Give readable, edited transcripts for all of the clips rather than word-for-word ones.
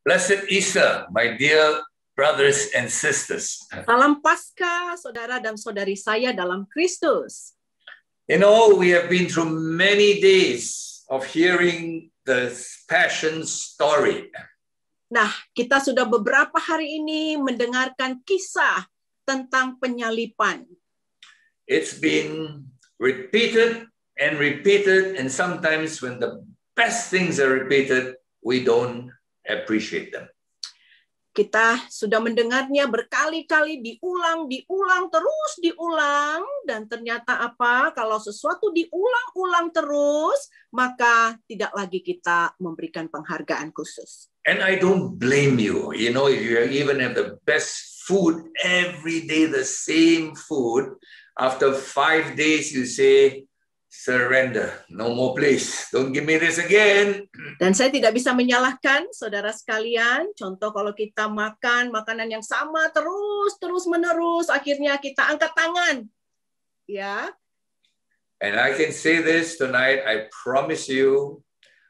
Blessed Easter, my dear brothers and sisters. Salam Paskah, saudara dan saudari saya dalam Kristus. You know, we have been through many days of hearing the Passion story. Nah, kita sudah beberapa hari ini mendengarkan kisah tentang penyalipan. It's been repeated and repeated, and sometimes when the best things are repeated, we don't appreciate them. Kita sudah mendengarnya berkali-kali, diulang, terus diulang. Dan ternyata apa? Kalau sesuatu diulang-ulang terus, maka tidak lagi kita memberikan penghargaan khusus. And I don't blame you. You know, if you even have the best food every day, the same food, after 5 days you say, surrender, no more please. Don't give me this again. Dan saya tidak bisa menyalahkan saudara sekalian. Contoh kalau kita makan makanan yang sama terus menerus, akhirnya kita angkat tangan. Ya. And I can say this tonight, I promise you,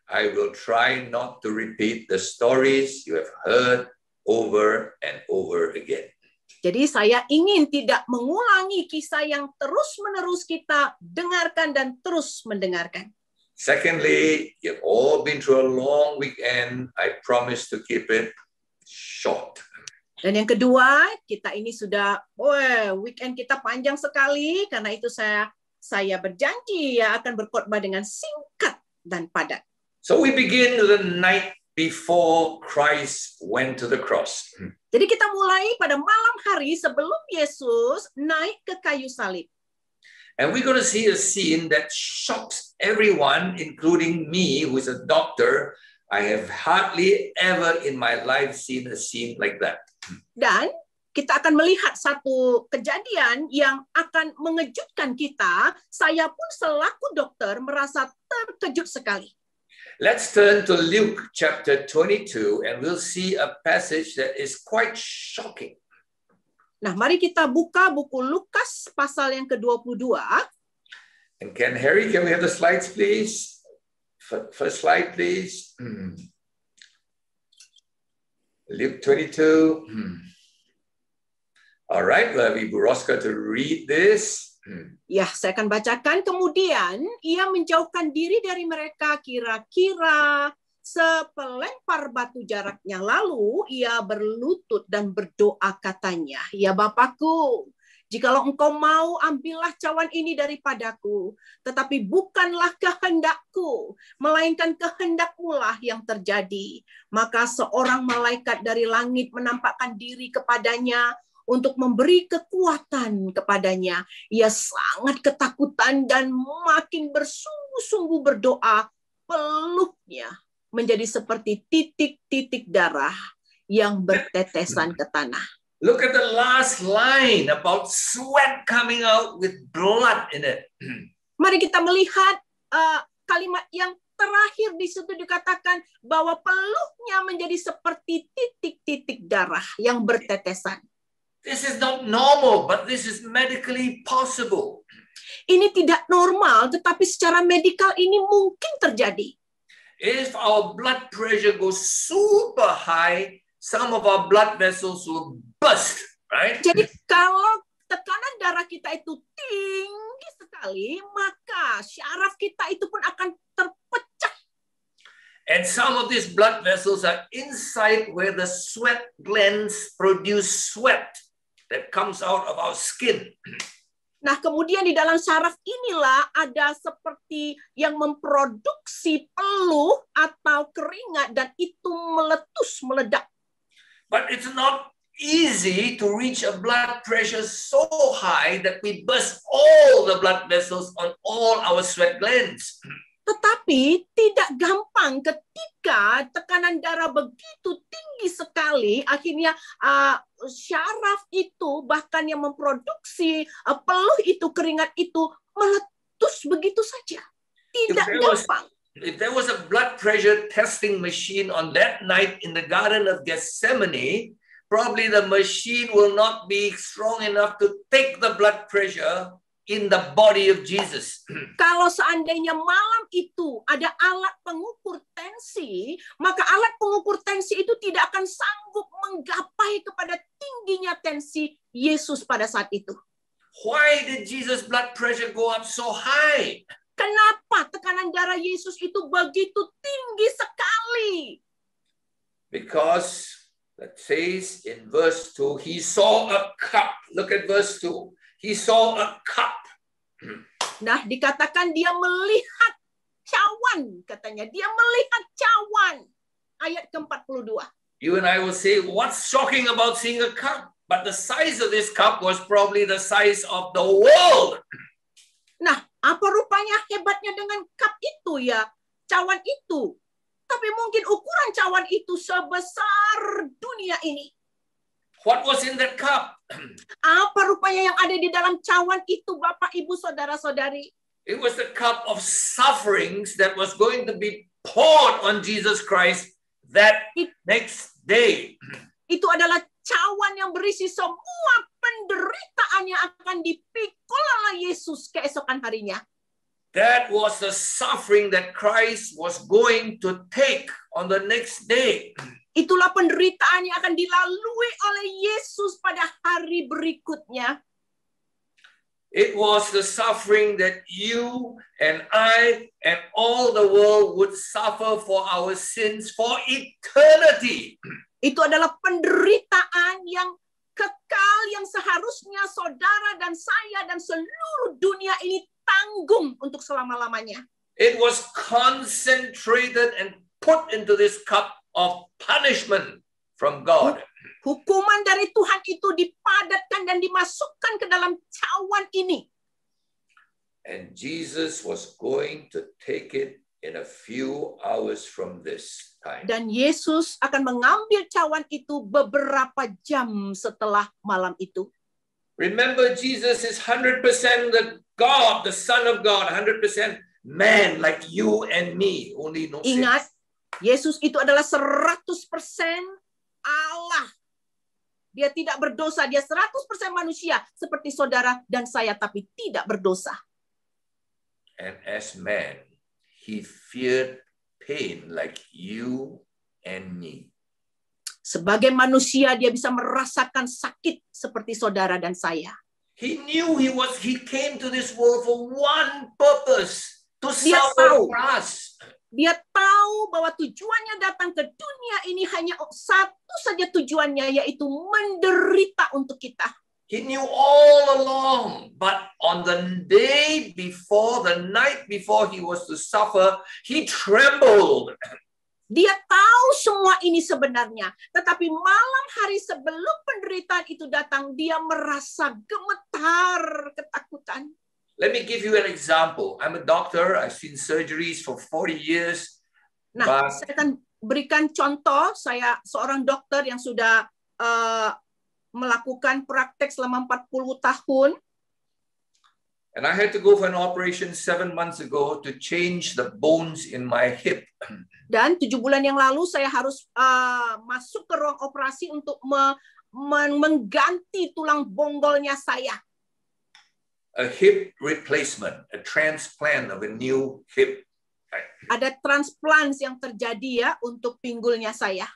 I will try not to repeat the stories you have heard over and over again. Jadi saya ingin tidak mengulangi kisah yang terus-menerus kita dengarkan dan terus mendengarkan. Secondly, you've all been through a long weekend. I promise to keep it short. Dan yang kedua, kita ini sudah, weekend kita panjang sekali, karena itu saya berjanji ya akan berkhotbah dengan singkat dan padat. So we begin the night before Christ went to the cross. Jadi kita mulai pada malam hari sebelum Yesus naik ke kayu salib. And we're going to see a scene that shocks everyone, including me, who is a doctor. I have hardly ever in my life seen a scene like that. Dan kita akan melihat satu kejadian yang akan mengejutkan kita. Saya pun selaku dokter merasa terkejut sekali. Let's turn to Luke chapter 22 and we'll see a passage that is quite shocking. Nah, mari kita buka buku Lukas pasal yang ke-22. And Harry, can we have the slides, please? First slide, please. Luke 22. All right, we'll have Ibu Roska to read this. Ya, saya akan bacakan. Kemudian ia menjauhkan diri dari mereka kira-kira sepelempar batu jaraknya. Lalu ia berlutut dan berdoa katanya, "Ya Bapakku, jikalau engkau mau, ambillah cawan ini daripadaku. Tetapi bukanlah kehendakku, melainkan kehendak-Mu-lah yang terjadi." Maka seorang malaikat dari langit menampakkan diri kepadanya untuk memberi kekuatan kepadanya. Ia sangat ketakutan dan makin bersungguh-sungguh berdoa. Peluknya menjadi seperti titik-titik darah yang bertetesan ke tanah. Look at the last line about sweat coming out with blood in it. Mari kita melihat kalimat yang terakhir di situ dikatakan bahwa peluknya menjadi seperti titik-titik darah yang bertetesan. This is not normal, but this is medically possible. Ini tidak normal, tetapi secara medikal ini mungkin terjadi. If our blood pressure goes super high, some of our blood vessels will burst, right? Jadi kalau tekanan darah kita itu tinggi sekali, maka syaraf kita itu pun akan terpecah. And some of these blood vessels are inside where the sweat glands produce sweat that comes out of our skin. Nah, kemudian di dalam syaraf inilah ada seperti yang memproduksi peluh atau keringat dan itu meletus, meledak. But it's not easy to reach a blood pressure so high that we burst all the blood vessels on all our sweat glands. Tetapi tidak gampang ketika tekanan darah begitu tinggi sekali, akhirnya syaraf itu bahkan yang memproduksi peluh itu, keringat itu meletus begitu saja. Tidak gampang. If there was a blood pressure testing machine on that night in the Garden of Gethsemane, probably the machine will not be strong enough to take the blood pressure in the body of Jesus. Kalau seandainya malam itu ada alat pengukur tensi, maka alat pengukur tensi itu tidak akan sanggup menggapai kepada tingginya tensi Yesus pada saat itu. Why did Jesus' blood pressure go up so high? Kenapa tekanan darah Yesus itu begitu tinggi sekali? Because that says in verse 2, he saw a cup. Look at verse 2. He saw a cup. Nah, dikatakan dia melihat cawan, katanya. Dia melihat cawan. Ayat ke-42. You and I will say, what's shocking about seeing a cup? But the size of this cup was probably the size of the world. Nah, apa rupanya hebatnya dengan cup itu ya? Cawan itu. Tapi mungkin ukuran cawan itu sebesar dunia ini. What was in that cup? Apa rupanya yang ada di dalam cawan itu, Bapak, Ibu, Saudara-saudari? It was the cup of sufferings that was going to be poured on Jesus Christ that next day. Itu adalah cawan yang berisi semua penderitaan yang akan dipikul oleh Yesus keesokan harinya. That was the suffering that Christ was going to take on the next day. Itulah penderitaan yang akan dilalui oleh Yesus pada hari berikutnya. It was the suffering that you and I and all the world would suffer for our sins for eternity. Itu adalah penderitaan yang kekal yang seharusnya saudara dan saya dan seluruh dunia ini tanggung untuk selama-lamanya. It was concentrated and put into this cup of punishment from God. Hukuman dari Tuhan itu dipadatkan dan dimasukkan ke dalam cawan ini. And Jesus was going to take it in a few hours from this time. Dan Yesus akan mengambil cawan itu beberapa jam setelah malam itu. Remember, Jesus is 100% the God, the Son of God, 100% man like you and me, only no sin. Ingat, Yesus itu adalah 100% Allah. Dia tidak berdosa, dia 100% manusia seperti saudara dan saya, tapi tidak berdosa. And as man, he feared pain like you and me. Sebagai manusia, dia bisa merasakan sakit seperti saudara dan saya. He knew he came to this world for one purpose, to Dia suffer tahu. for us. Dia tahu bahwa tujuannya datang ke dunia ini hanya satu saja tujuannya, yaitu menderita untuk kita. He knew all along, but on the day before, the night before he was to suffer, he trembled. Dia tahu semua ini sebenarnya, tetapi malam hari sebelum penderitaan itu datang, dia merasa gemetar, ketakutan. Let me give you an example. I'm a doctor. I've seen surgeries for 40 years. Nah, saya akan berikan contoh. Saya seorang dokter yang sudah melakukan praktek selama 40 tahun. And I had to go for an operation 7 months ago to change the bones in my hip. Dan 7 bulan yang lalu saya harus masuk ke ruang operasi untuk mengganti tulang bonggolnya saya. A hip replacement, a transplant of a new hip. Ada transplants yang terjadi ya untuk pinggulnya saya.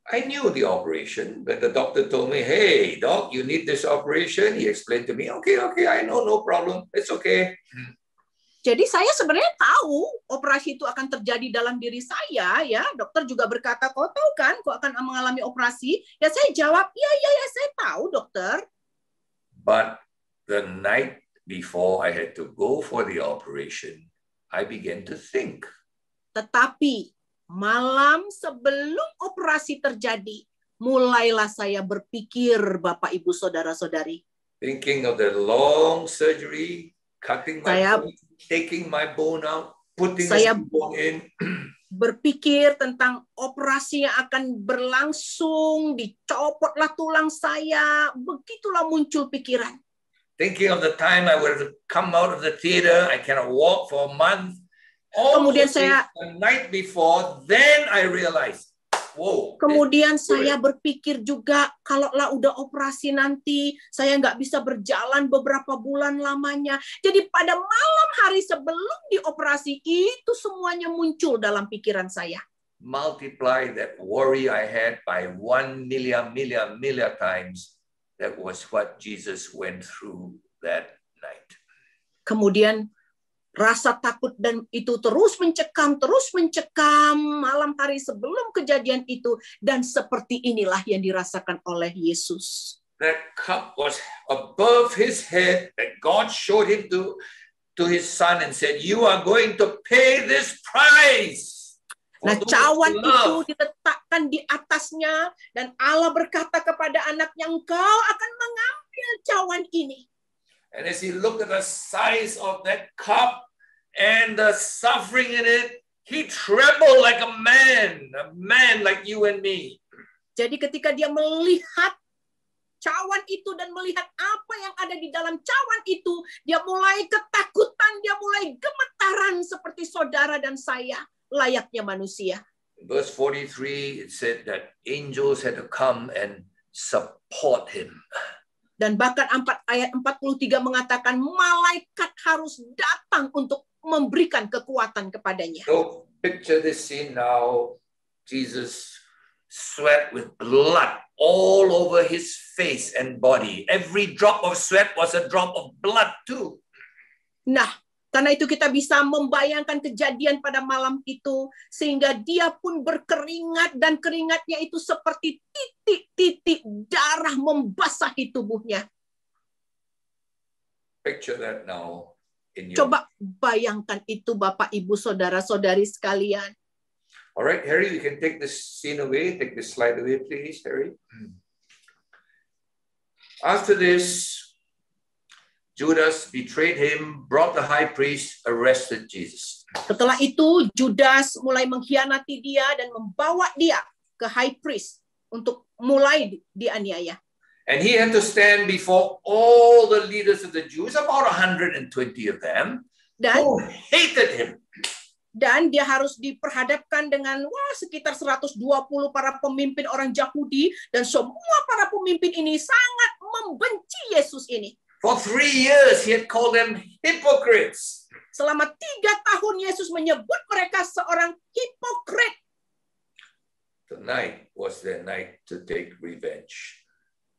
I knew the operation, but the doctor told me, hey, doc, you need this operation. He explained to me, okay, I know, no problem. It's okay. Jadi saya sebenarnya tahu operasi itu akan terjadi dalam diri saya, ya. Dokter juga berkata, kau tahu kan, kau akan mengalami operasi. Ya saya jawab, ya, saya tahu, dokter. But the night before I had to go for the operation, I began to think. Tetapi malam sebelum operasi terjadi, mulailah saya berpikir, Bapak, Ibu, Saudara-saudari. Thinking of the long surgery, cutting my bone, taking my bone out, putting the bone in. Berpikir tentang operasi yang akan berlangsung, dicopotlah tulang saya, begitulah muncul pikiran. Thinking of the time I would have come out of the theater, I cannot walk for a month. Kemudian saya the night before, then I realized Whoa. Kemudian saya berpikir juga, kalaulah udah operasi nanti, saya nggak bisa berjalan beberapa bulan lamanya. Jadi pada malam hari sebelum dioperasi, itu semuanya muncul dalam pikiran saya. Multiply that worry I had by 1,000,000 times. That was what Jesus went through that night. Kemudian rasa takut dan itu terus mencekam malam hari sebelum kejadian itu, dan seperti inilah yang dirasakan oleh Yesus. That cup was above his head, that God showed him to his son and said, "You are going to pay this price." Nah, cawan itu diletakkan di atasnya, dan Allah berkata kepada anaknya, "Engkau akan mengambil cawan ini." And as he looked at the size of that cup and the suffering in it, he trembled like a man like you and me. Jadi ketika dia melihat cawan itu dan melihat apa yang ada di dalam cawan itu, dia mulai ketakutan, dia mulai gemetaran seperti saudara dan saya, layaknya manusia. In verse 43, it said that angels had to come and support him. Dan bahkan ayat 43 mengatakan malaikat harus datang untuk memberikan kekuatan kepadanya. So picture this scene now. Jesus sweat with blood all over his face and body. Every drop of sweat was a drop of blood too. Nah, karena itu kita bisa membayangkan kejadian pada malam itu, sehingga dia pun berkeringat, dan keringatnya itu seperti titik-titik darah membasahi tubuhnya. Picture that now in your... Coba bayangkan itu, Bapak, Ibu, Saudara-saudari sekalian. All right, Harry, you can take this scene away. Take this slide away, please, Harry. After this, Judas betrayed him, brought the high priest, arrested Jesus. Setelah itu, Judas mulai mengkhianati dia dan membawa dia ke high priest untuk mulai dianiaya. And he had to stand before all the leaders of the Jews, about 120 of them, who hated him. Dan dia harus diperhadapkan dengan sekitar 120 para pemimpin orang Yahudi, dan semua para pemimpin ini sangat membenci Yesus ini. For 3 years, he had called them hypocrites. Selama 3 tahun Yesus menyebut mereka seorang hipokrit. Tonight was their night to take revenge.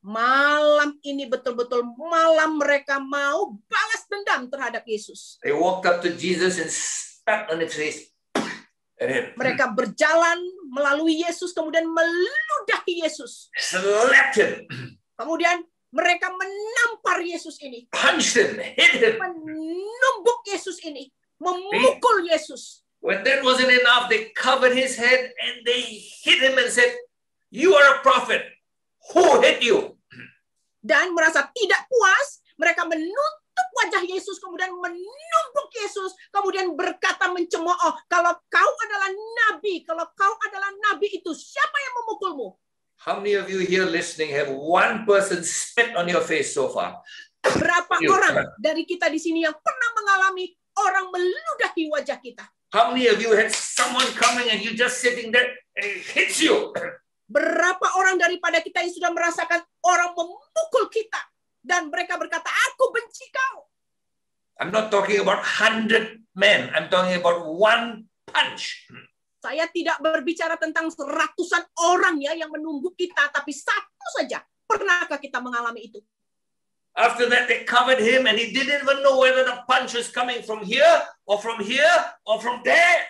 Malam ini betul-betul malam mereka mau balas dendam terhadap Yesus. They walked up to Jesus and spat on his face. Mereka berjalan melalui Yesus, kemudian meludahi Yesus. Slapped him. Kemudian mereka menampar Yesus ini. Punched him, hit him. Menumbuk Yesus ini. Memukul Yesus. When that wasn't enough, they covered his head and they hit him and said, "You are a prophet. Who hit you?" Dan merasa tidak puas, mereka menutup wajah Yesus, kemudian menumbuk Yesus, kemudian berkata mencemooh, "Kalau kau adalah nabi, kalau kau adalah nabi itu, siapa yang memukulmu?" How many of you here listening have one person spit on your face so far? Berapa orang dari kita di sini yang pernah mengalami orang meludahi wajah kita? How many of you had someone coming and you just sitting there and it hits you? Berapa orang daripada kita yang sudah merasakan orang memukul kita dan mereka berkata, "Aku benci kau." I'm not talking about 100 men. I'm talking about one punch. Saya tidak berbicara tentang ratusan orang ya yang menumbuk kita, tapi satu saja. Pernahkah kita mengalami itu? After that, they covered him and he didn't even know whether the punch was coming from here or from there.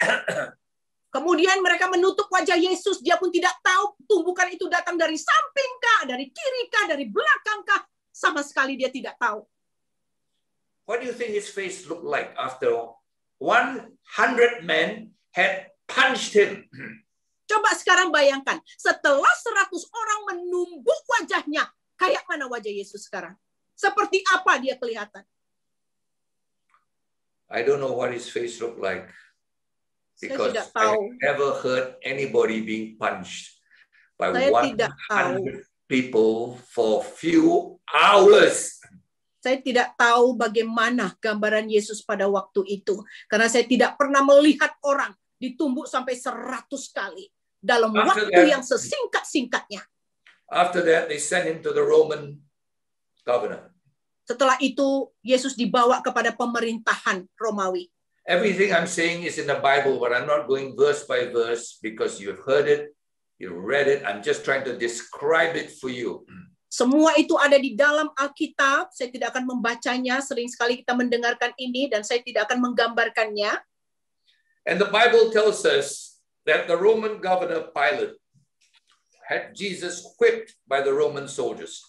Kemudian mereka menutup wajah Yesus. Dia pun tidak tahu tumbukan itu datang dari samping kah, dari kiri kah, dari belakang kah. Sama sekali dia tidak tahu. What do you think his face looked like after 100 men had punched him? Coba sekarang bayangkan, setelah 100 orang menumbuk wajahnya, kayak mana wajah Yesus sekarang? Seperti apa dia kelihatan? I don't know what his face looked like. Because I never heard anybody being punched by 100 people for few hours. Saya tidak tahu bagaimana gambaran Yesus pada waktu itu. Karena saya tidak pernah melihat orang ditumbuk sampai 100 kali. dalam After waktu that- yang sesingkat-singkatnya. After that, they sent him to the Roman governor. Setelah itu, Yesus dibawa kepada pemerintahan Romawi. Everything I'm saying is in the Bible, but I'm not going verse by verse because you've heard it, you read it. I'm just trying to describe it for you. Semua itu ada di dalam Alkitab. Saya tidak akan membacanya. Sering sekali kita mendengarkan ini dan saya tidak akan menggambarkannya. And the Bible tells us that the Roman governor Pilate had Jesus whipped by the Roman soldiers.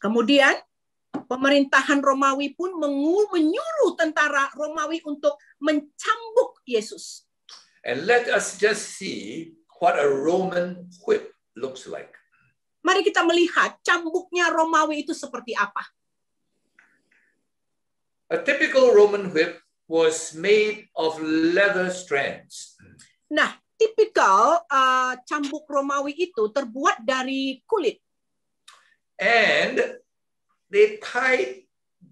Kemudian pemerintahan Romawi pun menyuruh tentara Romawi untuk mencambuk Yesus. And let us just see what a Roman whip looks like. Mari kita melihat cambuknya Romawi itu seperti apa. A typical Roman whip was made of leather strands. Nah, tipikal cambuk Romawi itu terbuat dari kulit. And they tied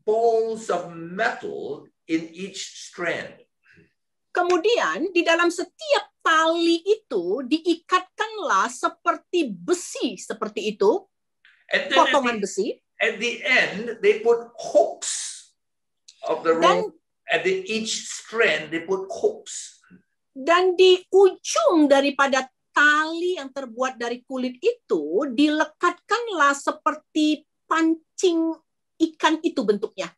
balls of metal in each strand. Kemudian di dalam setiap tali itu diikatkanlah seperti besi seperti itu, And then potongan besi. at the end, they put hooks of the rope. At each strand, they put hooks. Dan di ujung daripada tali yang terbuat dari kulit itu dilekatkanlah seperti pancing ikan itu bentuknya.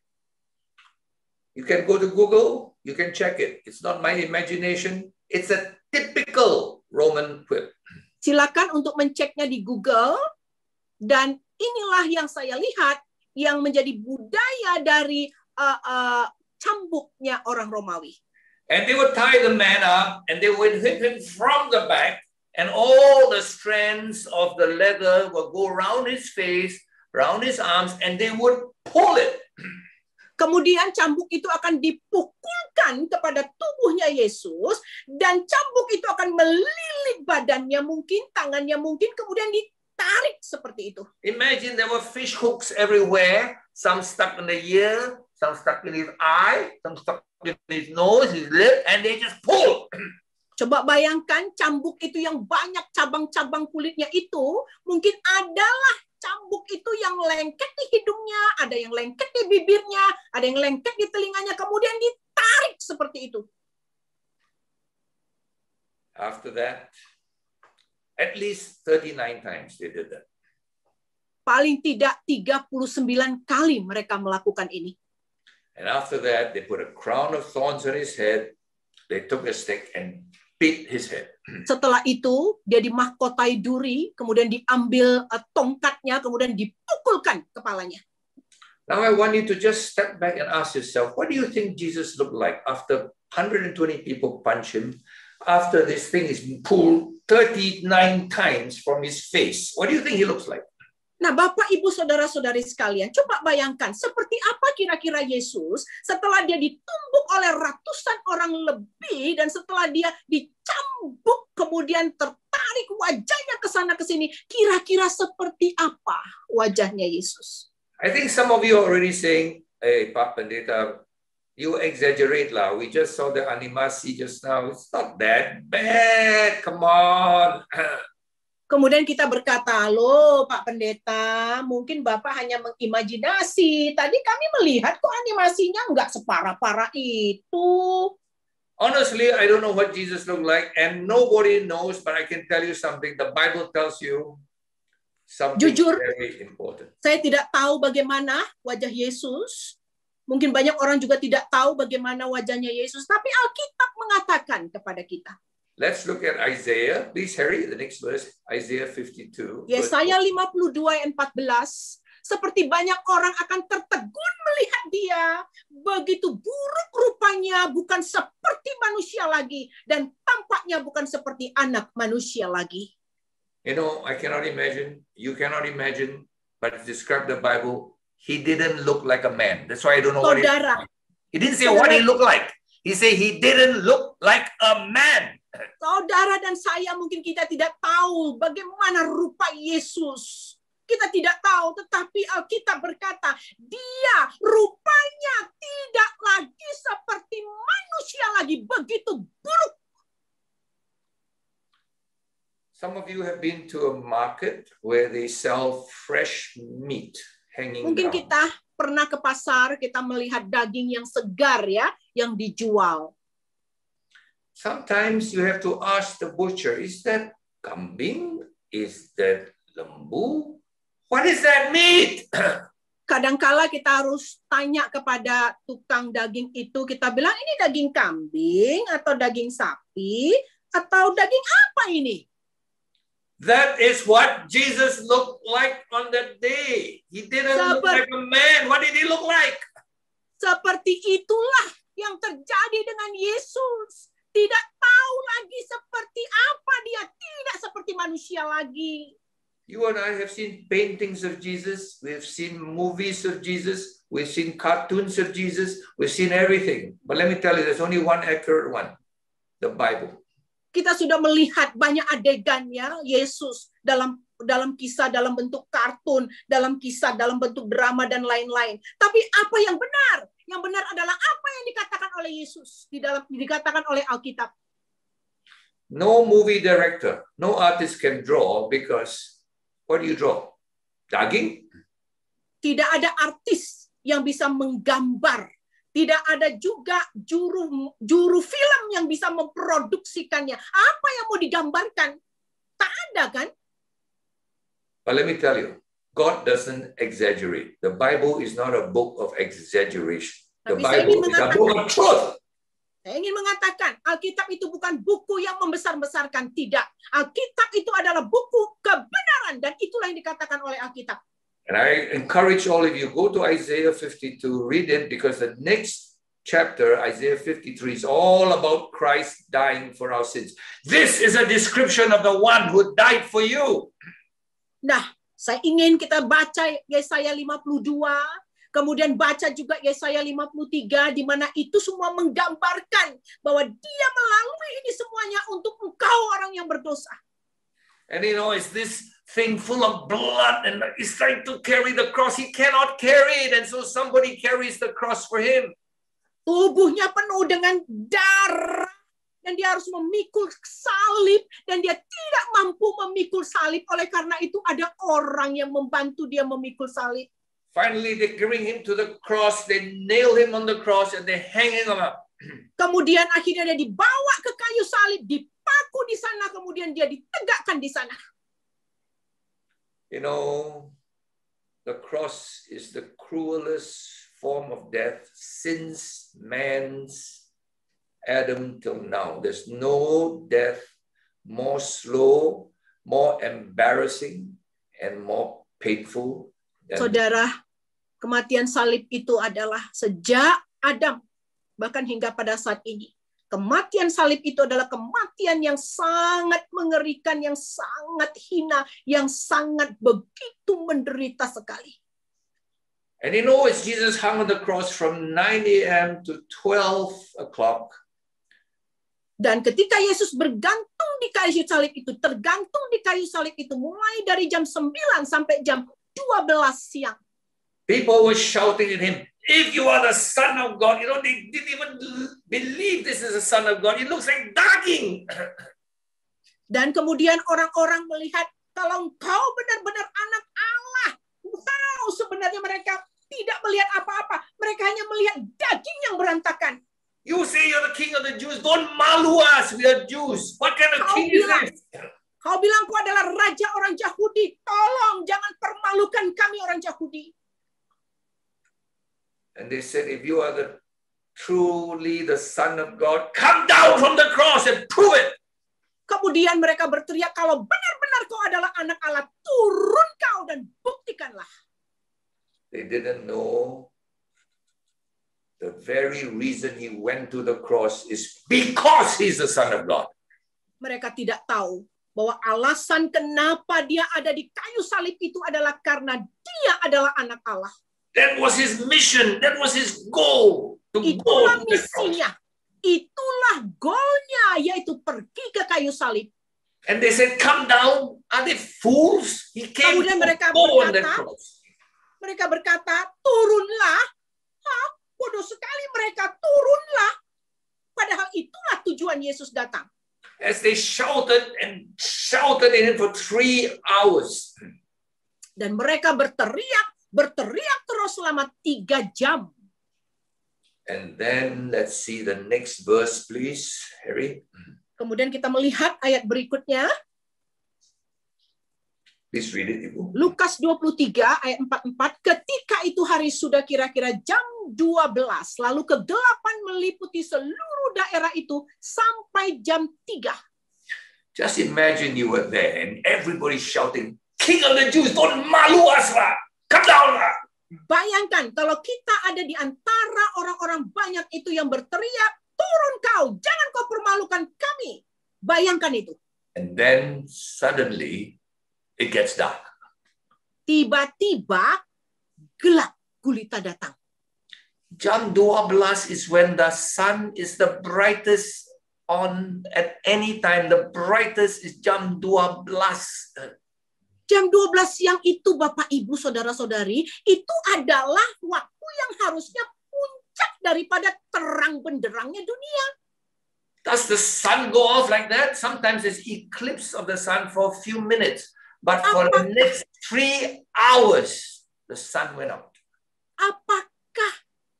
You can go to Google, you can check it. It's not my imagination. It's a typical Roman whip. Silakan untuk menceknya di Google. Dan inilah yang saya lihat yang menjadi budaya dari cambuknya orang Romawi. And they would tie the man up and they would hit him from the back, and all the strands of the leather would go around his face, around his arms, and they would pull it. Kemudian cambuk itu akan dipukulkan kepada tubuhnya Yesus, dan cambuk itu akan melilit badannya mungkin, tangannya mungkin, kemudian ditarik seperti itu. Imagine there were fish hooks everywhere, some stuck in the ear, some stuck in his eye, some stuck in his nose, his lip, and they just pull. Coba bayangkan cambuk itu yang banyak cabang-cabang kulitnya itu, mungkin adalah cambuk itu yang lengket di hidungnya, ada yang lengket di bibirnya, ada yang lengket di telinganya, kemudian ditarik seperti itu. After that, at least 39 times they did that. Paling tidak 39 kali mereka melakukan ini. And after that, they put a crown of thorns on his head. They took a stick and beat his head. Setelah itu, dia dimahkotai duri, kemudian diambil tongkatnya, kemudian dipukulkan kepalanya. Now I want you to just step back and ask yourself, what do you think Jesus looked like after 120 people punch him, after this thing is pulled 39 times from his face? What do you think he looks like? Nah, Bapak, Ibu, Saudara-saudari sekalian, coba bayangkan seperti apa kira-kira Yesus setelah dia ditumbuk oleh ratusan orang lebih dan setelah dia dicambuk kemudian tertarik wajahnya ke sana ke sini, kira-kira seperti apa wajahnya Yesus? I think some of you are already saying, hey, Pak Pendeta, you exaggerate lah. We just saw the animasi just now. It's not that bad. Come on. Kemudian kita berkata, loh Pak Pendeta, mungkin Bapak hanya mengimajinasi. Tadi kami melihat kok animasinya nggak separah-parah itu. Honestly, I don't know what Jesus looked like, and nobody knows, but I can tell you something. The Bible tells you something Jujur, very important. saya tidak tahu bagaimana wajah Yesus. Mungkin banyak orang juga tidak tahu bagaimana wajahnya Yesus, tapi Alkitab mengatakan kepada kita. Let's look at Isaiah. Please, Harry, the next verse, Isaiah 52. Yesaya 52 ayat 14. Seperti banyak orang akan tertegun melihat dia. Begitu buruk rupanya, bukan seperti manusia lagi. Dan tampaknya bukan seperti anak manusia lagi. You know, I cannot imagine, you cannot imagine, but it's described in the Bible, he didn't look like a man. That's why I don't know what he didn't say what he looked like. He said he didn't look like a man. Saudara dan saya mungkin kita tidak tahu bagaimana rupa Yesus. Kita tidak tahu, tetapi Alkitab berkata, dia rupanya tidak lagi seperti manusia lagi, begitu buruk. Some of you have been to a market where they sell fresh meat hanging Mungkin down. kita pernah ke pasar, kita melihat daging yang segar ya, yang dijual. Sometimes you have to ask the butcher, is that kambing? Is that lembu? What is that meat? Kadangkala kita harus tanya kepada tukang daging itu, kita bilang ini daging kambing atau daging sapi atau daging apa ini? That is what Jesus looked like on that day. He didn't look like a man. What did he look like? Seperti itulah yang terjadi dengan Yesus. Tidak tahu lagi seperti apa dia, tidak seperti manusia lagi. You and I have seen paintings of Jesus. We have seen movies of Jesus. We've seen cartoons of Jesus. We've seen everything. But let me tell you, there's only one accurate one, the Bible. Kita sudah melihat banyak adegannya Yesus dalam kisah dalam bentuk kartun, dalam kisah dalam bentuk drama dan lain-lain. Tapi apa yang benar? Yang benar adalah apa yang dikatakan oleh Yesus dikatakan oleh Alkitab. No movie director, no artist can draw because what do you draw? Daging? Tidak ada artis yang bisa menggambar. Tidak ada juga juru film yang bisa memproduksikannya. Apa yang mau digambarkan? Tak ada kan? But let me tell you, God doesn't exaggerate. The Bible is not a book of exaggeration. The Bible is a book of truth. Saya ingin mengatakan, Alkitab itu bukan buku yang membesar-besarkan. Tidak. Alkitab itu adalah buku kebenaran. Dan itulah yang dikatakan oleh Alkitab. And I encourage all of you, go to Isaiah 52, read it, because the next chapter, Isaiah 53, is all about Christ dying for our sins. This is a description of the one who died for you. Nah, saya ingin kita baca Yesaya 52, kemudian baca juga Yesaya 53, di mana itu semua menggambarkan bahwa dia melalui ini semuanya untuk engkau orang yang berdosa. And you know, it's this thing full of blood and he's trying to carry the cross. He cannot carry it. And so somebody carries the cross for him. Tubuhnya penuh dengan darah. Dan dia harus memikul salib. Dan dia tidak mampu memikul salib. Oleh karena itu ada orang yang membantu dia memikul salib. Finally, they bring him to the cross. They nail him on the cross and they hang him up. Kemudian akhirnya dia dibawa ke kayu salib, dipaku di sana, kemudian dia ditegakkan di sana. You know, the cross is the cruelest form of death since man's Adam till now. There's no death more slow, more embarrassing, and more painful than Saudara, kematian salib itu adalah sejak Adam, bahkan hingga pada saat ini. Kematian salib itu adalah kematian yang sangat mengerikan, yang sangat hina, yang sangat begitu menderita sekali. And you know, as Jesus hung on the cross from 9 a.m. to 12 o'clock. Dan ketika Yesus bergantung di kayu salib itu, tergantung di kayu salib itu mulai dari jam 9 sampai jam 12 siang. People were shouting at him, if you are the Son of God. You know, they didn't even believe this is the Son of God. It looks like daging. Dan kemudian orang-orang melihat, kalau engkau benar-benar anak Allah. Wow, sebenarnya mereka tidak melihat apa-apa. Mereka hanya melihat daging yang berantakan. You say you're the king of the Jews. Don't malu us. We are Jews. What kind of king is this? Kau bilang kau adalah raja orang Yahudi. Tolong jangan permalukan kami orang Yahudi. And they said, if you are truly the Son of God, come down from the cross and prove it. Kemudian mereka berteriak, kalau benar-benar kau adalah anak Allah, turun kau dan buktikanlah. They didn't know the very reason he went to the cross is because he's the Son of God. Mereka tidak tahu bahwa alasan kenapa dia ada di kayu salib itu adalah karena dia adalah anak Allah. That was his mission. That was his goal. Itulah misinya. Itulah goalnya, yaitu pergi ke kayu salib. And they said, come down. Are they fools? He came Kemudian mereka berkata, turunlah. Bodoh sekali mereka, turunlah. Padahal itulah tujuan Yesus datang. As they shouted in it for 3 hours. Dan mereka berteriak terus selama 3 jam. And then let's see the next verse, please, Harry. Kemudian kita melihat ayat berikutnya. Please read it, Ibu. Lukas 23 ayat 44. Ketika itu hari sudah kira-kira jam 12. Lalu kegelapan meliputi seluruh daerah itu sampai jam 3. Just imagine you were there and everybody shouting, King of the Jews, don't malu us lah. Come down lah. Bayangkan kalau kita ada di antara orang-orang banyak itu yang berteriak, turun kau, jangan kau permalukan kami. Bayangkan itu. And then suddenly it gets dark. Tiba-tiba gelap gulita datang. Jam 12 is when the sun is the brightest on at any time. The brightest is jam 12. Jam 12 siang itu Bapak Ibu Saudara-saudari, itu adalah waktu yang harusnya puncak daripada terang benderangnya dunia. Does the sun go off like that? Sometimes there's eclipse of the sun for a few minutes. But for the next 3 hours, the sun went out. Apakah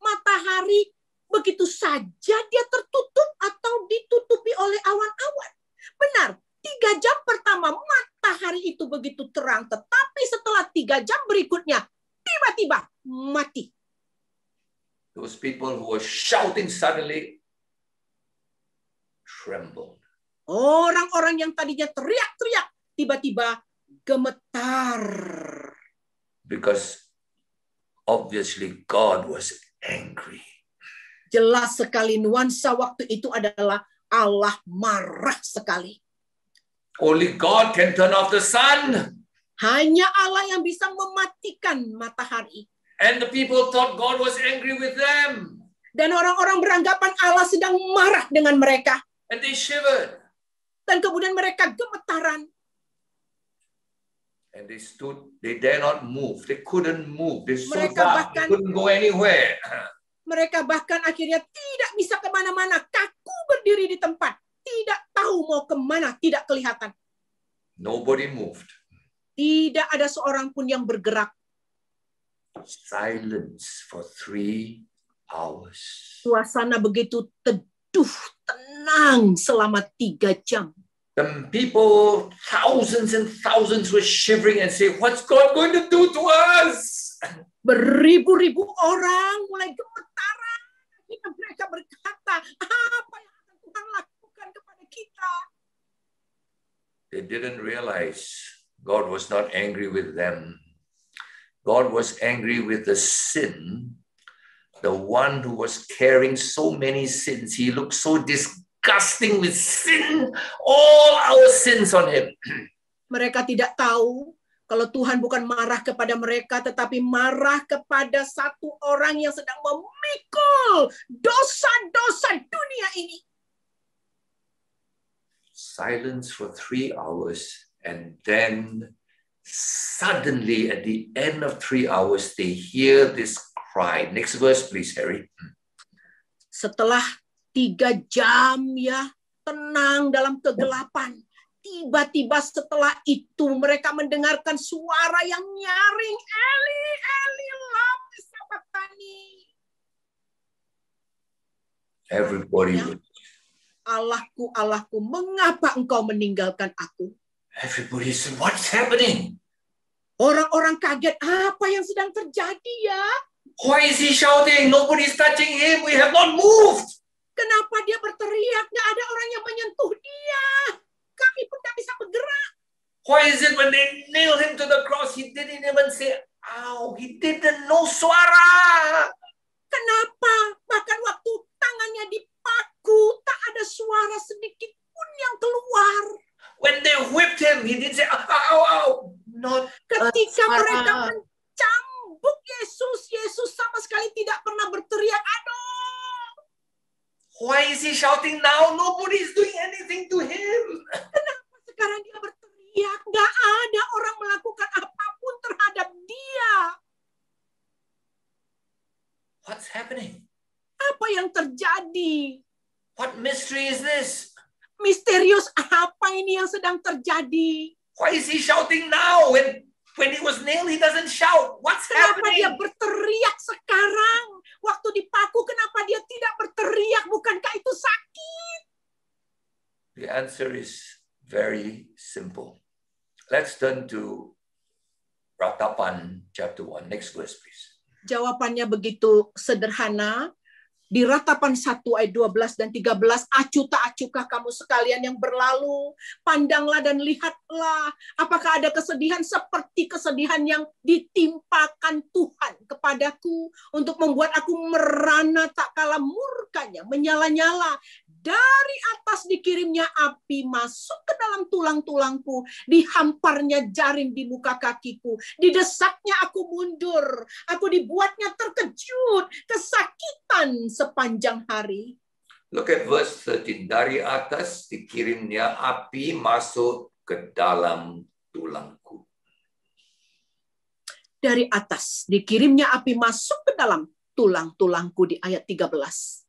matahari begitu saja dia tertutup atau ditutupi oleh awan-awan? Benar, 3 jam pertama matahari itu begitu terang, tetapi setelah 3 jam berikutnya, tiba-tiba mati. Those people who were shouting suddenly trembled. Orang-orang yang tadinya teriak-teriak, tiba-tiba gemetar. Because obviously God was angry. Jelas sekali nuansa waktu itu adalah Allah marah sekali. Only God can turn off the sun. Hanya Allah yang bisa mematikan matahari. And the people thought God was angry with them. Dan orang-orang beranggapan Allah sedang marah dengan mereka. And they shivered. Dan kemudian mereka gemetaran. And they stood, they dare not move. They couldn't move. They so Mereka dark, bahkan- they couldn't go anywhere. Mereka bahkan akhirnya tidak bisa kemana-mana. Kaku berdiri di tempat. Tidak tahu mau kemana, tidak kelihatan. Nobody moved. Tidak ada seorang pun yang bergerak. Silence for 3 hours. Suasana begitu teduh, tenang selama 3 jam. The people, thousands and thousands were shivering and saying, what's God going to do to us? Beribu-ribu orang mulai gemetaran. Akhirnya mereka berkata, apa yang akan Tuhan lakukan kepada kita? They didn't realize God was not angry with them. God was angry with the sin, the one who was carrying so many sins. He looked so disgusting with sin, all our sins on him. Mereka tidak tahu kalau Tuhan bukan marah kepada mereka, tetapi marah kepada satu orang yang sedang memikul dosa-dosa dunia ini. Silence for 3 hours, and then suddenly at the end of 3 hours, they hear this cry. Next verse, please, Harry. Setelah 3 jam ya, tenang dalam kegelapan. Tiba-tiba setelah itu mereka mendengarkan suara yang nyaring. Eli, Eli, lama sabachthani. Everybody, Allahku, Allahku, mengapa engkau meninggalkan aku? everybody said, what's happening? Orang-orang kaget, apa yang sedang terjadi ya? Why is he shouting? Nobody's touching him. We have not moved. Kenapa dia berteriak? Nggak ada orang yang menyentuh dia. Kami pun tidak bisa bergerak. Why is it when they nailed him to the cross, he didn't even say, ow, he didn't know suara. Kenapa? Bahkan waktu tangannya dipaku, tak ada suara sedikit pun yang keluar. When they whipped him, he didn't say, ow, ow. Not Ketika mereka mencambuk Yesus, Yesus sama sekali tidak pernah berteriak, aduh. Why is he shouting now? Nobody's doing anything to him. Kenapa sekarang dia berteriak? Nggak ada orang melakukan apapun terhadap dia. What's happening? Apa yang terjadi? What mystery is this? Misterius apa ini yang sedang terjadi? Why is he shouting now? When he was nailed, he doesn't shout. What's Kenapa dia happening? berteriak sekarang? Waktu dipaku, kenapa dia tidak berteriak? Bukankah itu sakit? The answer is very simple. Let's turn to Ratapan chapter 1. Next verse, please. Jawabannya begitu sederhana. Di Ratapan 1 ayat 12 dan 13, acuh tak acukah kamu sekalian yang berlalu, pandanglah dan lihatlah, apakah ada kesedihan seperti kesedihan yang ditimpakan Tuhan kepadaku, untuk membuat aku merana tak kalah murkanya, menyala-nyala. Dari atas dikirimnya api masuk ke dalam tulang-tulangku, dihamparnya jaring di muka kakiku, didesaknya aku mundur, aku dibuatnya terkejut, kesakitan sepanjang hari. Look at verse 13. Dari atas dikirimnya api masuk ke dalam tulangku. Dari atas dikirimnya api masuk ke dalam tulang-tulangku di ayat 13.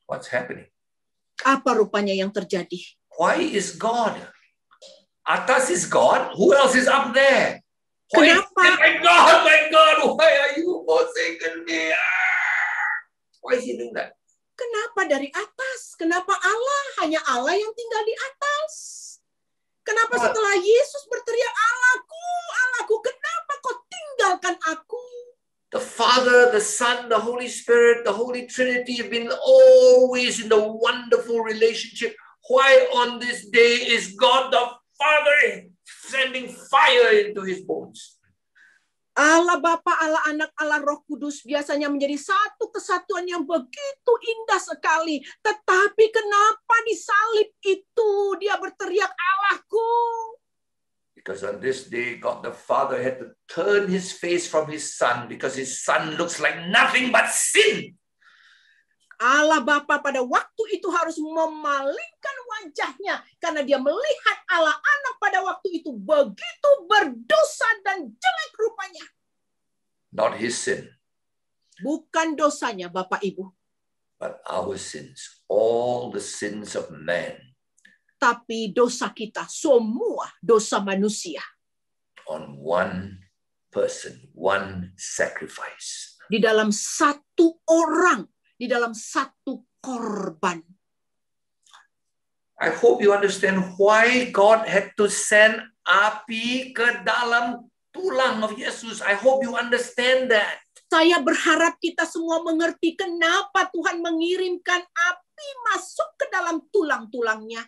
What's happening? Apa rupanya yang terjadi? Why is God? Atas is God. Who else is up there? Why is Kenapa? my God, why are you forsaken me? Why is he doing that? Kenapa dari atas? Kenapa Allah? Hanya Allah yang tinggal di atas. Kenapa setelah Yesus berteriak, Allahku, Allahku, kenapa kau tinggalkan aku? The Father, the Son, the Holy Spirit, the Holy Trinity have been always in the wonderful relationship. Why on this day is God the Father sending fire into his bones? Allah Bapa, Allah Anak, Allah Roh Kudus biasanya menjadi satu kesatuan yang begitu indah sekali. Tetapi kenapa di salib itu dia berteriak Allahku? Because on this day, God the Father had to turn his face from his Son because his Son looks like nothing but sin. Allah Bapa pada waktu itu harus memalingkan wajahnya karena dia melihat Allah Anak pada waktu itu begitu berdosa dan jelek rupanya. Not his sin, Bukan dosanya Bapak Ibu, but our sins, all the sins of man tapi dosa kita, semua dosa manusia. on one person, one sacrifice. Di dalam satu orang, di dalam satu korban. I hope you understand why God had to send api ke dalam tulang of Yesus. I hope you understand that. Saya berharap kita semua mengerti kenapa Tuhan mengirimkan api masuk ke dalam tulang-tulangnya.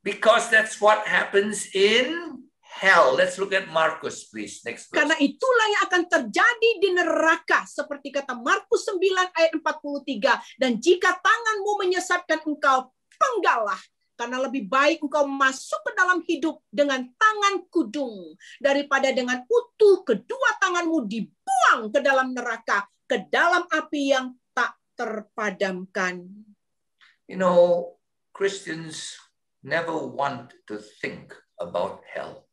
Because that's what happens in hell. Let's look at Markus, please. Next verse. Karena itulah yang akan terjadi di neraka. Seperti kata Markus 9 ayat 43. Dan jika tanganmu menyesatkan engkau, penggalah. Karena lebih baik engkau masuk ke dalam hidup dengan tangan kudung. Daripada dengan utuh kedua tanganmu dibuang ke dalam neraka. Ke dalam api yang tak terpadamkan. You know, Christians never want to think about hell.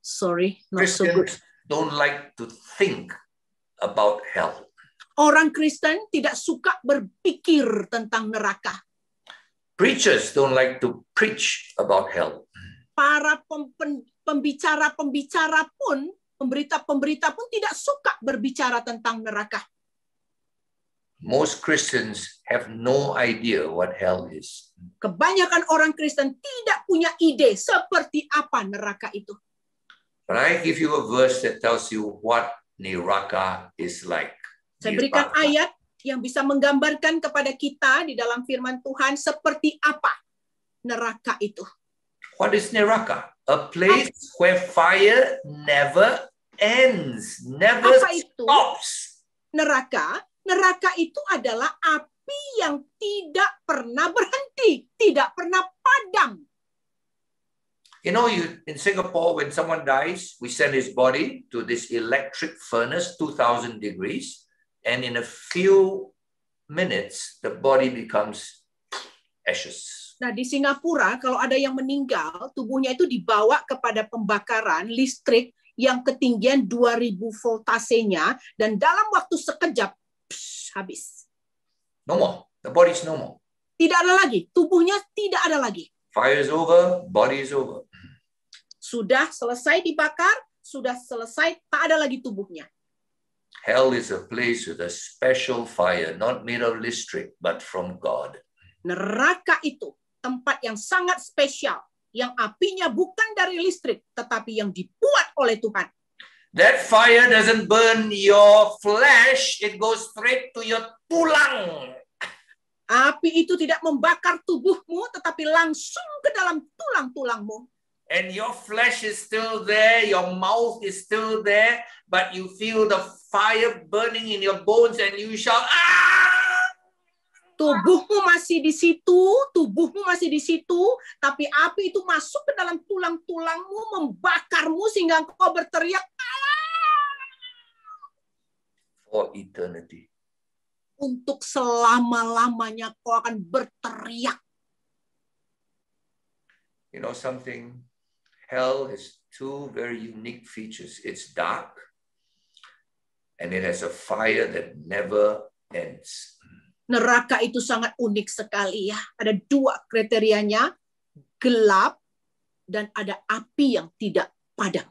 Sorry, not so good. Christians don't like to think about hell. Orang Kristen tidak suka berpikir tentang neraka. Preachers don't like to preach about hell. Para pembicara-pembicara pun, pemberita-pemberita pun tidak suka berbicara tentang neraka. Most Christians have no idea what hell is. Kebanyakan orang Kristen tidak punya ide seperti apa neraka itu. But I give you a verse that tells you what neraka is like. Saya berikan ayat yang bisa menggambarkan kepada kita di dalam firman Tuhan seperti apa neraka itu. What is neraka? A place where fire never ends, never Apa itu? stops. Neraka itu adalah api yang tidak pernah berhenti, tidak pernah padam. You know, in Singapore, when someone dies, we send his body to this electric furnace, 2,000 degrees, and in a few minutes, the body becomes ashes. Nah, di Singapura, kalau ada yang meninggal, tubuhnya itu dibawa kepada pembakaran listrik yang ketinggian 2000 voltasenya, dan dalam waktu sekejap, habis. No more. The body is no more. Tidak ada lagi. Tubuhnya tidak ada lagi. Fire is over, body is over. Sudah selesai dibakar, sudah selesai, tak ada lagi tubuhnya. Hell is a place with a special fire, not made of listrik, but from God. Neraka itu tempat yang sangat spesial, yang apinya bukan dari listrik, tetapi yang dibuat oleh Tuhan. That fire doesn't burn your flesh, it goes straight to your tulang. Api itu tidak membakar tubuhmu, tetapi langsung ke dalam tulang-tulangmu. And your flesh is still there, your mouth is still there, but you feel the fire burning in your bones and you shout, "Ah!" Tubuhmu masih di situ, tapi api itu masuk ke dalam tulang-tulangmu, membakarmu sehingga engkau berteriak, For eternity. untuk selama-lamanya kau akan berteriak. You know something? Hell has two very unique features. It's dark, and it has a fire that never ends. Neraka itu sangat unik sekali ya. Ada dua kriterianya, gelap dan ada api yang tidak padam.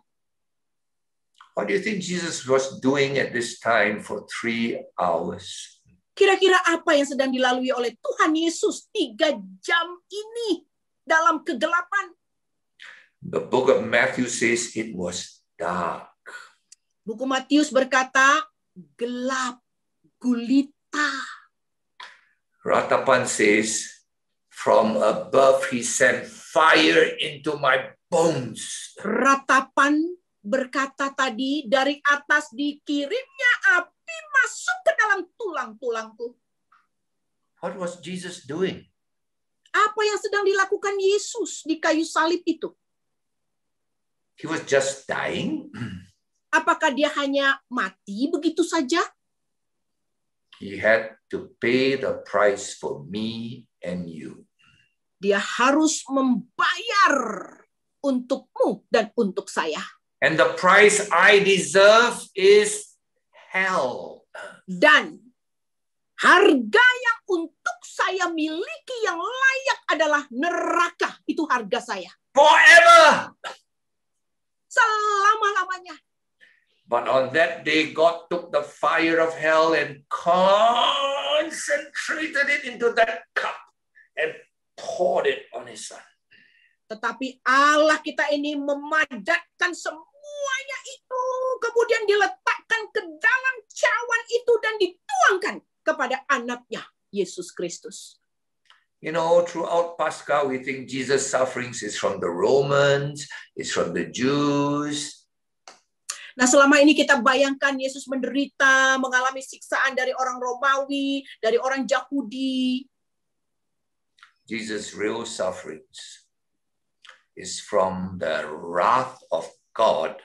What do you think Jesus was doing at this time for 3 hours? Kira-kira apa yang sedang dilalui oleh Tuhan Yesus 3 jam ini dalam kegelapan? The book of Matthew says it was dark. Buku Matius berkata, gelap, gulita. Ratapan says, from above he sent fire into my bones. Ratapan berkata tadi, dari atas dikirimnya api masuk ke dalam tulang-tulangku. What was Jesus doing? Apa yang sedang dilakukan Yesus di kayu salib itu? He was just dying. Apakah dia hanya mati begitu saja? He had to pay the price for me and you. Dia harus membayar untukmu dan untuk saya. And the price I deserve is hell. Dan harga yang untuk saya miliki yang layak adalah neraka. Itu harga saya. Forever. Selama-lamanya. But on that day, God took the fire of hell and concentrated it into that cup and poured it on his son. Tetapi Allah kita ini memadatkan semuanya itu, kemudian diletakkan ke dalam cawan itu dan dituangkan kepada anaknya, Yesus Kristus. You know, throughout Pascha, we think Jesus' sufferings is from the Romans, it's from the Jews. Nah, selama ini kita bayangkan Yesus menderita, mengalami siksaan dari orang Romawi, dari orang Yahudi. Jesus' real sufferings is from the wrath of God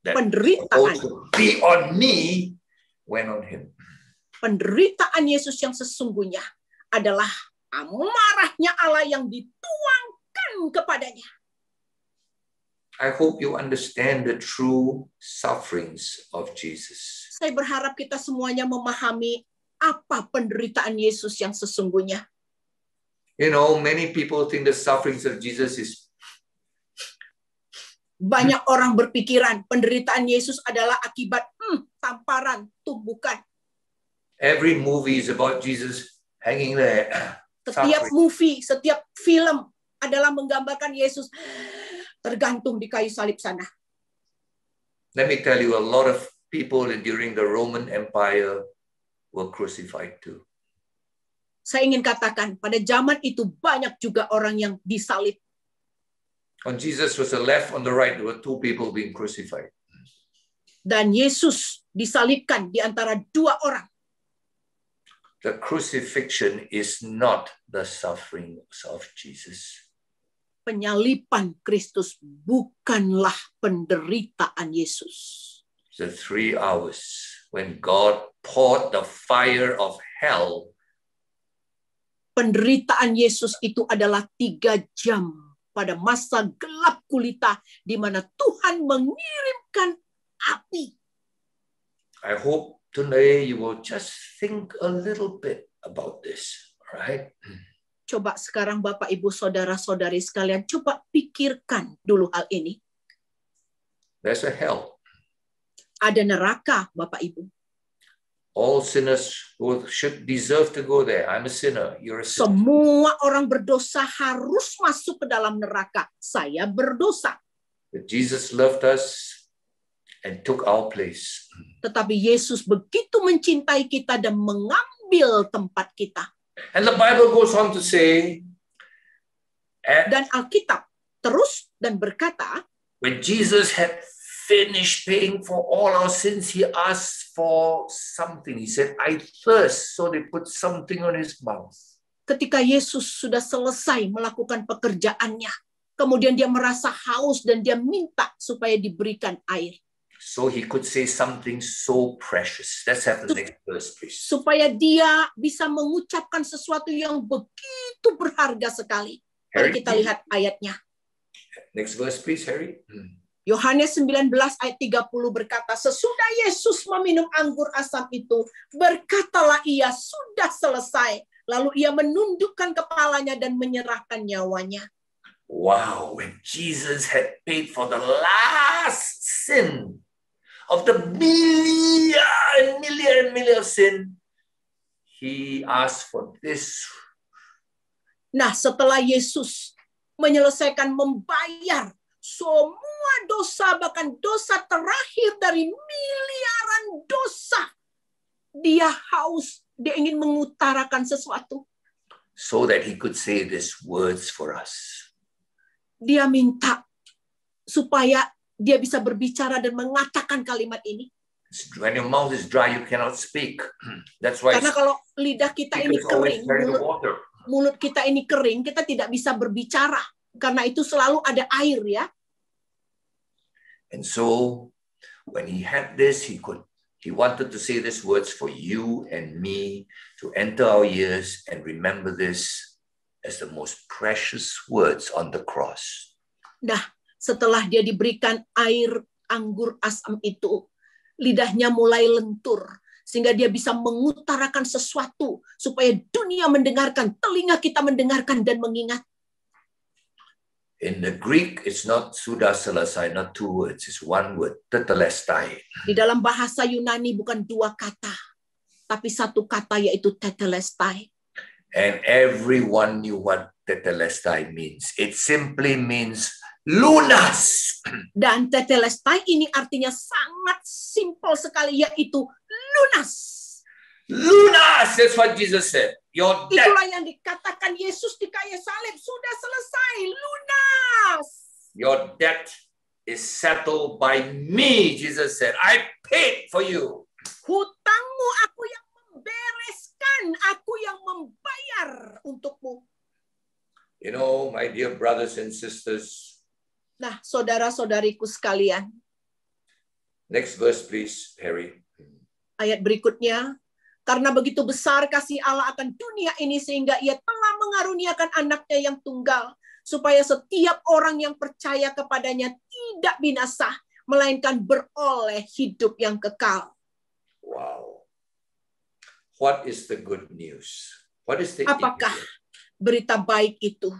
that Penderitaan. also be on me went on him. Penderitaan Yesus yang sesungguhnya adalah amarahnya Allah yang dituangkan kepadanya. I hope you understand the true sufferings of Jesus. Saya berharap kita semuanya memahami apa penderitaan Yesus yang sesungguhnya. You know, many people think the sufferings of Jesus is Banyak orang berpikiran penderitaan Yesus adalah akibat tamparan, bukan. every movie is about Jesus hanging there. Setiap suffering. movie, setiap film adalah menggambarkan Yesus tergantung di kayu salib sana. Let me tell you, a lot of people during the Roman Empire were crucified too. Saya ingin katakan, pada zaman itu banyak juga orang yang disalib. On Jesus was the left, on the right, there were two people being crucified. Dan Yesus disalibkan di antara dua orang. The crucifixion is not the sufferings of Jesus. Penyalipan Kristus bukanlah penderitaan Yesus. The 3 hours when God poured the fire of hell. Penderitaan Yesus itu adalah 3 jam pada masa gelap gulita di mana Tuhan mengirimkan api. I hope today you will just think a little bit about this, right? Coba sekarang Bapak, Ibu, Saudara-saudari sekalian, coba pikirkan dulu hal ini. There's a hell. Ada neraka, Bapak, Ibu. All sinners should deserve to go there. I'm a sinner. You're a sinner. Semua orang berdosa harus masuk ke dalam neraka. Saya berdosa. But Jesus loved us and took our place. Tetapi Yesus begitu mencintai kita dan mengambil tempat kita. And the Bible goes on to say, Dan Alkitab terus dan berkata, when Jesus had finished paying for all our sins, he asked for something. He said, I thirst. So they put something on his mouth. ketika Yesus sudah selesai melakukan pekerjaannya, kemudian dia merasa haus dan dia minta supaya diberikan air. So he could say something so precious. Let's have the next verse, please. Supaya dia bisa mengucapkan sesuatu yang begitu berharga sekali. Mari kita lihat ayatnya. Next verse, please, Harry. Yohanes 19 ayat 30 berkata, sesudah Yesus meminum anggur asam itu, berkatalah ia, sudah selesai. Lalu ia menundukkan kepalanya dan menyerahkan nyawanya. Wow, when Jesus had paid for the last sin of the million of sin, he asked for this. Nah, setelah Yesus menyelesaikan membayar semua dosa, bahkan dosa terakhir dari miliaran dosa, dia haus, dia ingin mengutarakan sesuatu. So that he could say these words for us. Dia minta supaya dia bisa berbicara dan mengatakan kalimat ini. When your mouth is dry, you cannot speak. That's why. Karena kalau lidah kita ini kering, mulut kita ini kering, kita tidak bisa berbicara. Karena itu selalu ada air, ya. And so, when he had this, he wanted to say these words for you and me to enter our ears and remember this as the most precious words on the cross. Nah, setelah dia diberikan air anggur asam itu, lidahnya mulai lentur sehingga dia bisa mengutarakan sesuatu supaya dunia mendengarkan, telinga kita mendengarkan dan mengingat. In the Greek, it's not sudah selesai, not two words, it's one word, tetelestai. Di dalam bahasa Yunani bukan dua kata, tapi satu kata yaitu tetelestai. And everyone knew what tetelestai means. It simply means lunas. Dan tetelestai ini artinya sangat simpel sekali, yaitu lunas. Lunas, that's what Jesus said. Your debt. Itulah yang dikatakan Yesus di kayu salib, sudah selesai, lunas. Your debt is settled by me, Jesus said. I paid for you. Hutangmu aku yang membereskan, aku yang membayar untukmu. You know, my dear brothers and sisters. Nah, saudara-saudariku sekalian. Next verse, please, Harry. Ayat berikutnya. Karena begitu besar kasih Allah akan dunia ini sehingga ia telah mengaruniakan anaknya yang tunggal. Supaya setiap orang yang percaya kepadanya tidak binasa. Melainkan beroleh hidup yang kekal. Wow. What is the good news? What is the Apakah berita baik itu?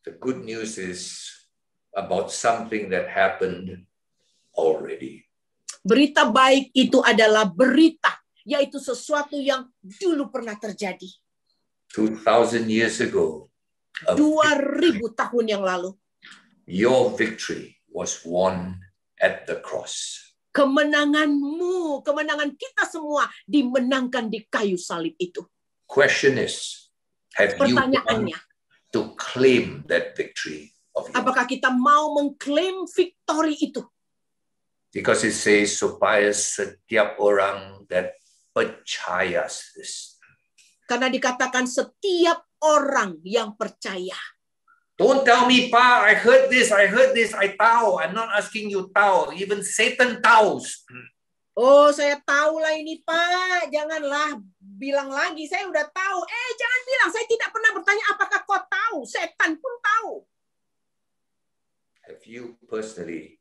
The good news is about something that happened already. Berita baik itu adalah berita, yaitu sesuatu yang dulu pernah terjadi. 2,000 years ago. 2,000 tahun yang lalu. Your victory was won at the cross. Kemenanganmu, kemenangan kita semua dimenangkan di kayu salib itu. Question is, have you Pertanyaannya, to claim that victory of yours? apakah kita mau mengklaim victory itu? Because it says supaya setiap orang that percaya this. Karena dikatakan setiap orang yang percaya. Don't tell me, Pa, I heard this, I tahu. I'm not asking you tahu. Even Satan tahu. Oh, saya tahu lah ini, Pak. Janganlah bilang lagi, saya udah tahu. Jangan bilang, saya tidak pernah bertanya apakah kau tahu. Setan pun tahu. Have you personally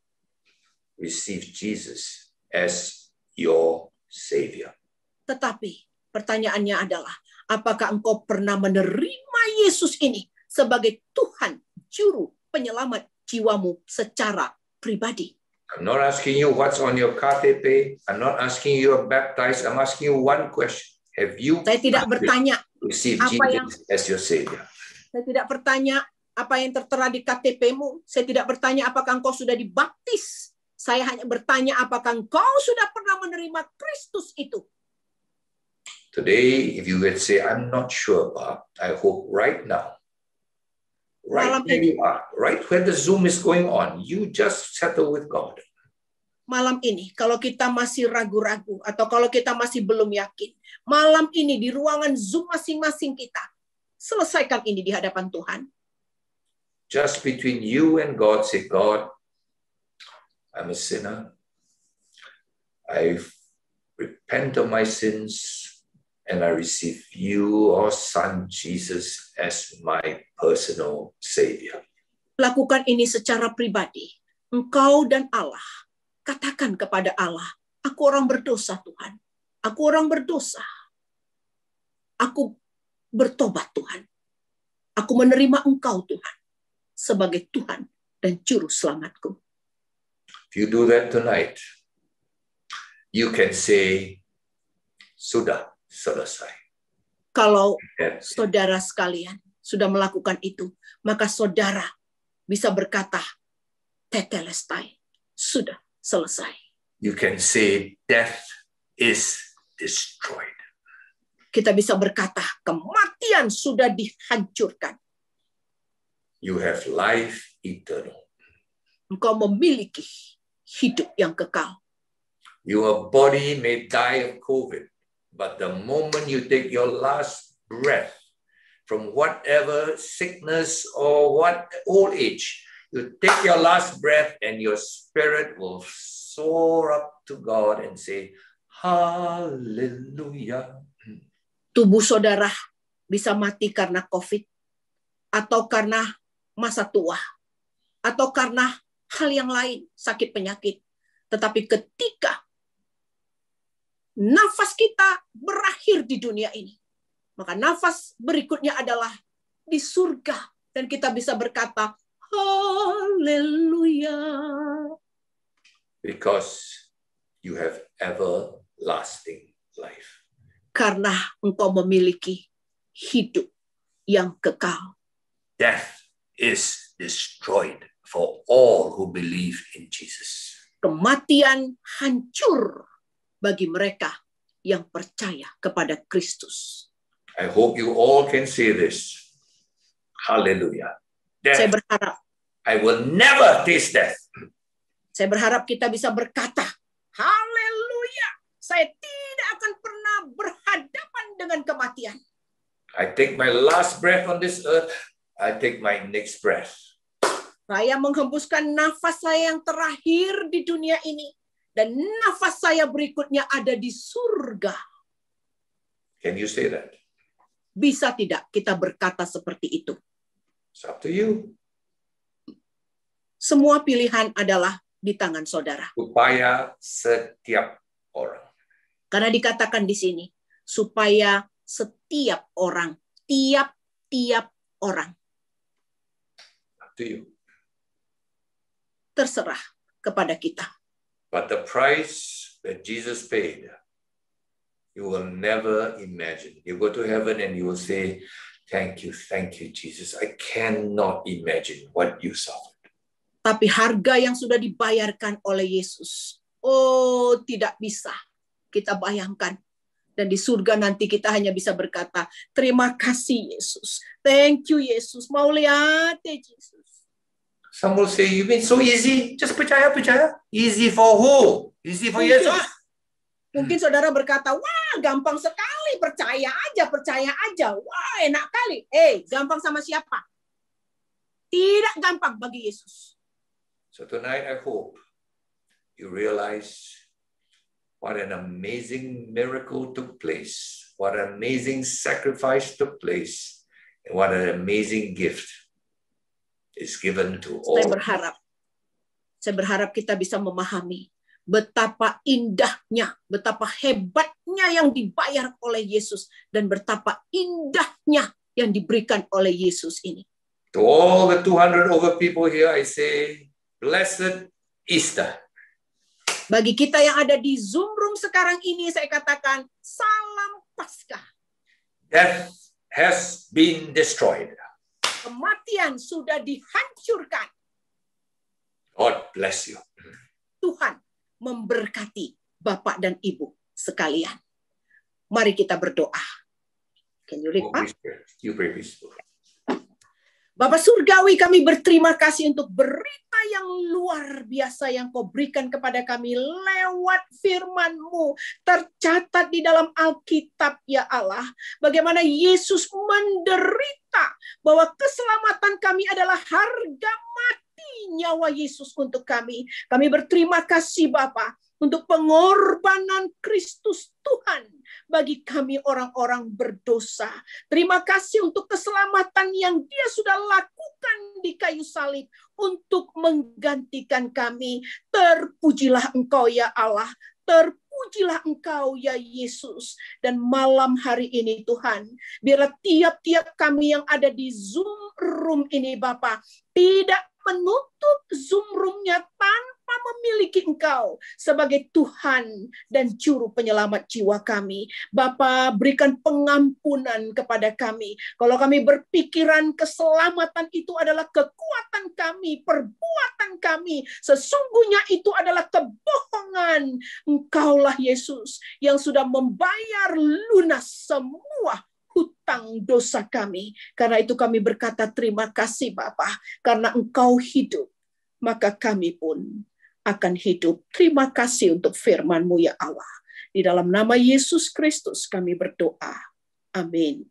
received Jesus as your Savior? Tetapi Pertanyaannya adalah, apakah engkau pernah menerima Yesus ini sebagai Tuhan, Juru Penyelamat jiwamu secara pribadi? I'm not asking you what's on your KTP. I'm not asking you you're baptized. I'm asking you one question. Have you Saya tidak bertanya received apa yang Jesus as your Savior? saya tidak bertanya apa yang tertera di KTP-mu. Saya tidak bertanya apakah engkau sudah dibaptis. Saya hanya bertanya apakah engkau sudah pernah menerima Kristus itu. Today, if you would say, I'm not sure, Bob, I hope right now, right Malam where ini. you are, right where the Zoom is going on, you just settle with God. Malam ini, kalau kita masih ragu-ragu atau kalau kita masih belum yakin, malam ini di ruangan Zoom masing-masing kita, selesaikan ini di hadapan Tuhan. Just between you and God, say, God, I'm a sinner. I repent of my sins and I receive you, our Son, Jesus, as my personal Savior. Lakukan ini secara pribadi. Engkau dan Allah. Katakan kepada Allah, aku orang berdosa Tuhan. Aku orang berdosa. Aku bertobat Tuhan. Aku menerima Engkau Tuhan sebagai Tuhan dan Juru Selamatku. If you do that tonight, you can say, sudah selesai. Kalau saudara sekalian sudah melakukan itu, maka saudara bisa berkata, tetelestai, sudah selesai. You can say death is destroyed. Kita bisa berkata kematian sudah dihancurkan. You have life eternal. Engkau memiliki hidup yang kekal. Your body may die of COVID, but the moment you take your last breath from whatever sickness or what old age, you take your last breath and your spirit will soar up to God and say, Hallelujah. Tubuh saudara bisa mati karena COVID, atau karena masa tua, atau karena hal yang lain, sakit penyakit. Tetapi ketika nafas kita berakhir di dunia ini, maka nafas berikutnya adalah di surga. Dan kita bisa berkata, Haleluya. Because you have everlasting life. Karena engkau memiliki hidup yang kekal. Death is destroyed for all who believe in Jesus. Kematian hancur bagi mereka yang percaya kepada Kristus. I hope you all can say this. Hallelujah. Saya Death, berharap, I will never taste death. saya berharap kita bisa berkata, Haleluya, saya tidak akan pernah berhadapan dengan kematian. I take my last breath on this earth. I take my next breath. Saya menghembuskan nafas saya yang terakhir di dunia ini. Dan nafas saya berikutnya ada di surga. Can you say that? Bisa tidak kita berkata seperti itu? It's up to you. Semua pilihan adalah di tangan saudara. Supaya setiap orang. Karena dikatakan di sini, supaya setiap orang, tiap-tiap orang. Up to you. Terserah kepada kita. But the price that Jesus paid, you will never imagine. You go to heaven and you will say, thank you, Jesus. I cannot imagine what you suffered. Tapi harga yang sudah dibayarkan oleh Yesus, oh tidak bisa kita bayangkan. Dan di surga nanti kita hanya bisa berkata, terima kasih Yesus. Thank you Yesus. Mau lihat ya Yesus. Some will say, you mean so easy? Just percaya. Easy for who? Easy for Yesus? Mungkin saudara berkata, wah gampang sekali, percaya aja. Wah enak kali. Gampang sama siapa? Tidak gampang bagi Yesus. So tonight I hope you realize what an amazing miracle took place, what an amazing sacrifice took place, and what an amazing gift is given to all. Saya berharap kita bisa memahami betapa indahnya, betapa hebatnya mahalnya yang dibayar oleh Yesus dan betapa indahnya yang diberikan oleh Yesus ini. To all the 200 over people here, I say, blessed Easter. Bagi kita yang ada di Zoom room sekarang ini, saya katakan salam Paskah. Death has been destroyed. Kematian sudah dihancurkan. God bless you. Tuhan memberkati Bapak dan Ibu sekalian. Mari kita berdoa. Can you read, Pak? You pray, please. Bapak Surgawi, kami berterima kasih untuk berita yang luar biasa yang Kau berikan kepada kami lewat firman-Mu. Tercatat di dalam Alkitab, ya Allah. Bagaimana Yesus menderita, bahwa keselamatan kami adalah harga mati nyawa Yesus untuk kami. Kami berterima kasih Bapa untuk pengorbanan Kristus Tuhan bagi kami orang-orang berdosa. Terima kasih untuk keselamatan yang Dia sudah lakukan di kayu salib untuk menggantikan kami. Terpujilah Engkau ya Allah, terpujilah Engkau ya Yesus. Dan malam hari ini Tuhan, biarlah tiap-tiap kami yang ada di Zoom room ini Bapa, tidak menutup Zoom room-nya tanpa memiliki Engkau sebagai Tuhan dan Juru Penyelamat jiwa kami. Bapa, berikan pengampunan kepada kami. Kalau kami berpikiran keselamatan itu adalah kekuatan kami, perbuatan kami, sesungguhnya itu adalah kebohongan. Engkaulah Yesus yang sudah membayar lunas semua hutang dosa kami. Karena itu kami berkata terima kasih Bapa, karena Engkau hidup, maka kami pun akan hidup. Terima kasih untuk firman-Mu ya Allah. Di dalam nama Yesus Kristus kami berdoa. Amin.